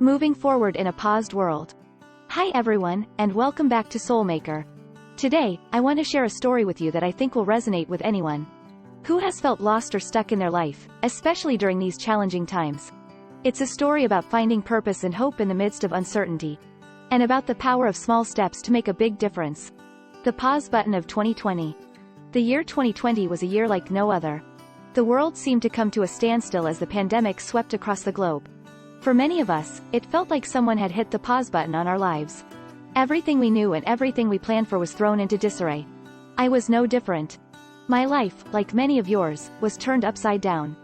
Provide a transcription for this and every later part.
Moving forward in a paused world. Hi everyone, and welcome back to Soulmaker. Today, I want to share a story with you that I think will resonate with anyone who has felt lost or stuck in their life, especially during these challenging times. It's a story about finding purpose and hope in the midst of uncertainty, and about the power of small steps to make a big difference. The pause button of 2020. The year 2020 was a year like no other. The world seemed to come to a standstill as the pandemic swept across the globe. For many of us, it felt like someone had hit the pause button on our lives. Everything we knew and everything we planned for was thrown into disarray. I was no different. My life, like many of yours, was turned upside down.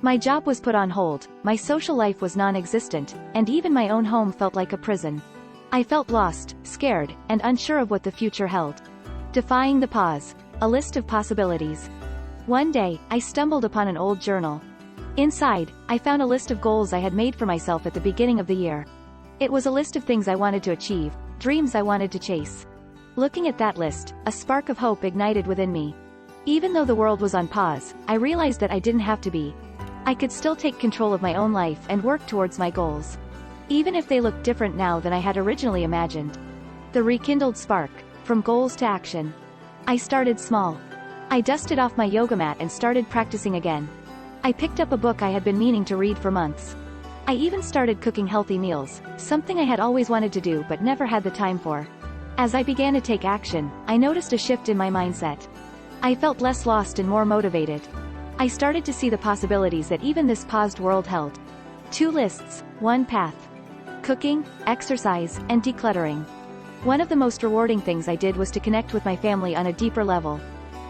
My job was put on hold, my social life was non-existent, and even my own home felt like a prison. I felt lost, scared, and unsure of what the future held. Defying the pause. A list of possibilities. One day, I stumbled upon an old journal. Inside, I found a list of goals I had made for myself at the beginning of the year. It was a list of things I wanted to achieve, dreams I wanted to chase. Looking at that list, a spark of hope ignited within me. Even though the world was on pause, I realized that I didn't have to be. I could still take control of my own life and work towards my goals, even if they looked different now than I had originally imagined. The rekindled spark. From goals to action. I started small. I dusted off my yoga mat and started practicing again. I picked up a book I had been meaning to read for months. I even started cooking healthy meals, something I had always wanted to do but never had the time for. As I began to take action, I noticed a shift in my mindset. I felt less lost and more motivated. I started to see the possibilities that even this paused world held. 2 lists, 1 path. Cooking, exercise, and decluttering. One of the most rewarding things I did was to connect with my family on a deeper level.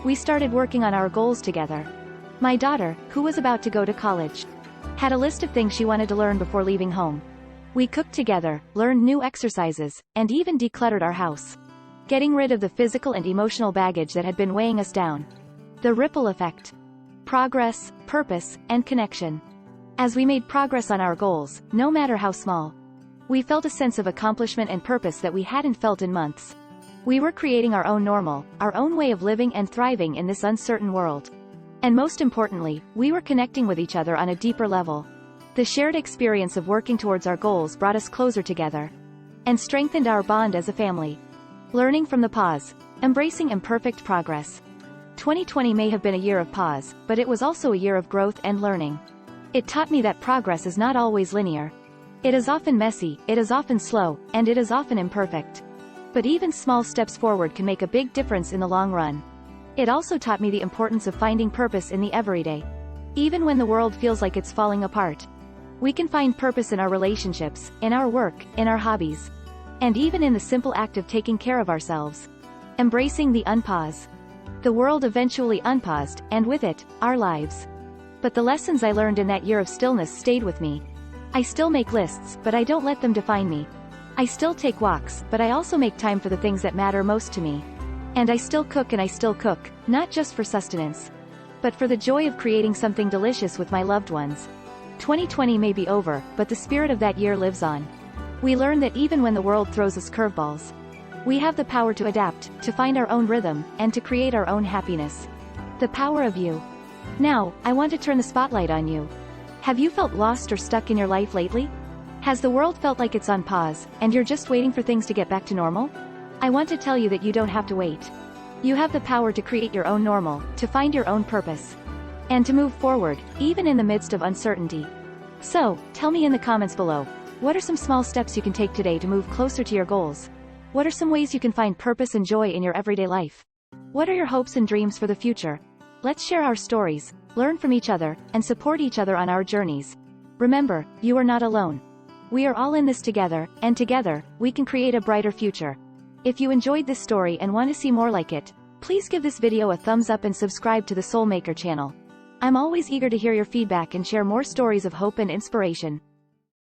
We started working on our goals together. My daughter, who was about to go to college, had a list of things she wanted to learn before leaving home. We cooked together, learned new exercises, and even decluttered our house, getting rid of the physical and emotional baggage that had been weighing us down. The ripple effect. Progress, purpose, and connection. As we made progress on our goals, no matter how small, we felt a sense of accomplishment and purpose that we hadn't felt in months. We were creating our own normal, our own way of living and thriving in this uncertain world. And most importantly, we were connecting with each other on a deeper level. The shared experience of working towards our goals brought us closer together, and strengthened our bond as a family. Learning from the pause. Embracing imperfect progress. 2020 may have been a year of pause, but it was also a year of growth and learning. It taught me that progress is not always linear. It is often messy, it is often slow, and it is often imperfect. But even small steps forward can make a big difference in the long run. It also taught me the importance of finding purpose in the everyday. Even when the world feels like it's falling apart, we can find purpose in our relationships, in our work, in our hobbies, and even in the simple act of taking care of ourselves. Embracing the unpause. The world eventually unpaused, and with it, our lives. But the lessons I learned in that year of stillness stayed with me. I still make lists, but I don't let them define me. I still take walks, but I also make time for the things that matter most to me. And I still cook, not just for sustenance, but for the joy of creating something delicious with my loved ones. 2020 may be over, but the spirit of that year lives on. We learn that even when the world throws us curveballs, we have the power to adapt, to find our own rhythm, and to create our own happiness. The power of you. Now, I want to turn the spotlight on you. Have you felt lost or stuck in your life lately? Has the world felt like it's on pause, and you're just waiting for things to get back to normal? I want to tell you that you don't have to wait. You have the power to create your own normal, to find your own purpose, and to move forward, even in the midst of uncertainty. So, tell me in the comments below, what are some small steps you can take today to move closer to your goals? What are some ways you can find purpose and joy in your everyday life? What are your hopes and dreams for the future? Let's share our stories, learn from each other, and support each other on our journeys. Remember, you are not alone. We are all in this together, and together, we can create a brighter future. If you enjoyed this story and want to see more like it, please give this video a thumbs up and subscribe to the Soulmaker channel. I'm always eager to hear your feedback and share more stories of hope and inspiration.